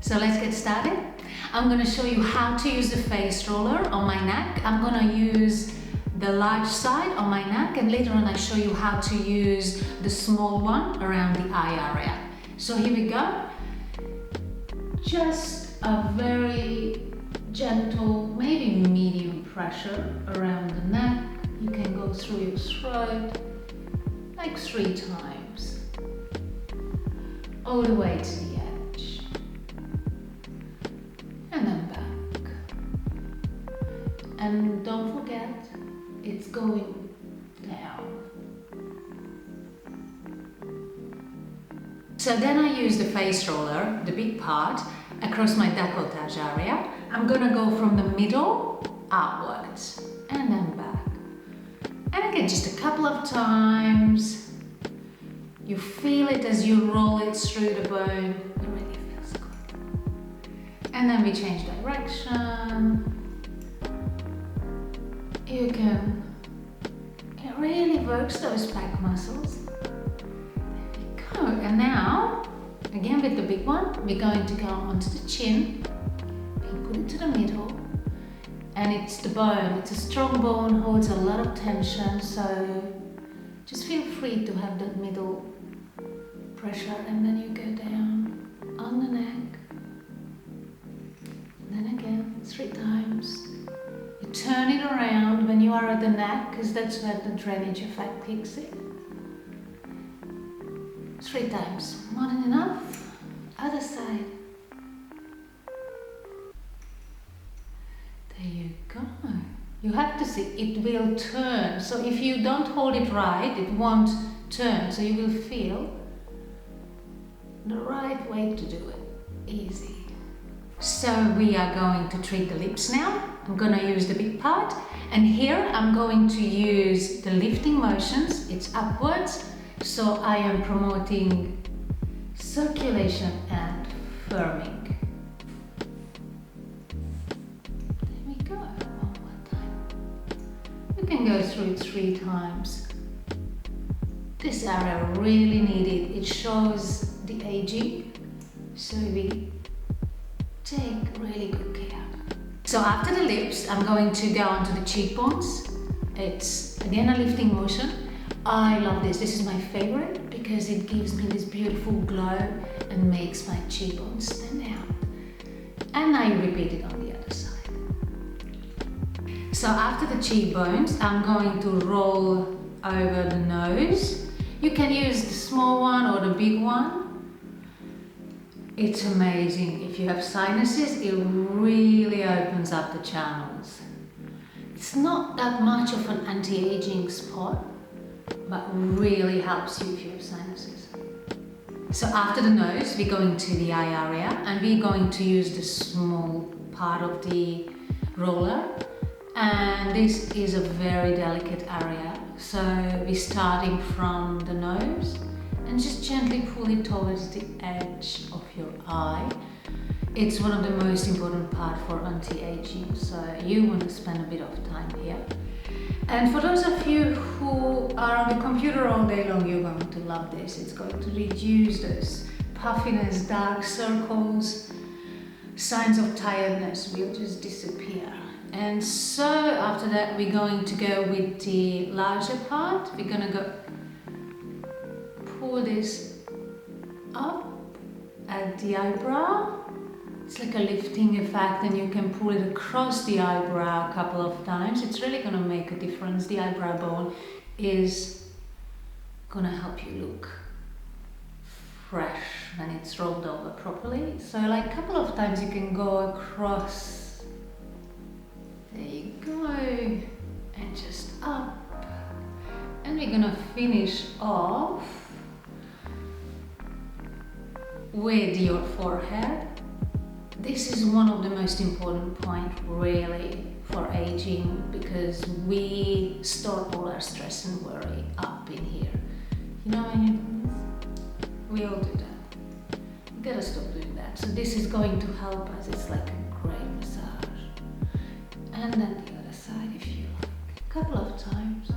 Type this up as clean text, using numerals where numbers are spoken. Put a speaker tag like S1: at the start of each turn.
S1: So let's get started. I'm going to show you how to use the face roller on my neck. I'm going to use the large side on my neck, and later on I show you how to use the small one around the eye area. So here we go. Just a very gentle, maybe medium pressure around the neck. You can go through your throat like 3 times, all the way to the edge, and then back. And don't forget, it's going down. So then I use the face roller, the big part, across my décolletage area. I'm gonna go from the middle outwards and then back. And again, just a couple of times. You feel it as you roll it through the bone. It really feels good. And then we change direction. It really works those back muscles. There we go. And now, again with the big one, we're going to go onto the chin. We put it to the middle. And it's the bone, it's a strong bone, holds a lot of tension, so just feel free to have that middle pressure, and then you go down on the neck, and then again 3 times. You turn it around when you are at the neck, because that's where the drainage effect kicks in. 3 times, more than enough. Other side. There you go. You have to see, it will turn. So if you don't hold it right, it won't turn. So you will feel the right way to do it. Easy. So we are going to treat the lips now. I'm going to use the big part. And here I'm going to use the lifting motions. It's upwards. So I am promoting circulation and firming. You can go through it 3 times. This area really needed. It shows the aging, so we take really good care. So after the lips, I'm going to go onto the cheekbones. It's again a lifting motion. I love this. This is my favorite because it gives me this beautiful glow and makes my cheekbones stand out. And I repeat it on the other side. So after the cheekbones, I'm going to roll over the nose. You can use the small one or the big one. It's amazing. If you have sinuses, it really opens up the channels. It's not that much of an anti-aging spot, but really helps you if you have sinuses. So after the nose, we're going to the eye area, and we're going to use the small part of the roller. And this is a very delicate area, so we're starting from the nose and just gently pull it towards the edge of your eye. It's one of the most important parts for anti-aging, so you want to spend a bit of time here. And for those of you who are on the computer all day long, you're going to love this. It's going to reduce those puffiness, dark circles, signs of tiredness will just disappear. And so after that, we're going to go with the larger part. We're going to go pull this up at the eyebrow. It's like a lifting effect, and you can pull it across the eyebrow a couple of times. It's really going to make a difference. The eyebrow bone is going to help you look fresh when it's rolled over properly. So like a couple of times you can go across. There you go, and just up. And we're gonna finish off with your forehead. This is one of the most important points really for aging, because we store all our stress and worry up in here. You know when you do this? We all do that. You gotta stop doing that. So this is going to help us. It's like a great massage. And then the other side if you like. A couple of times.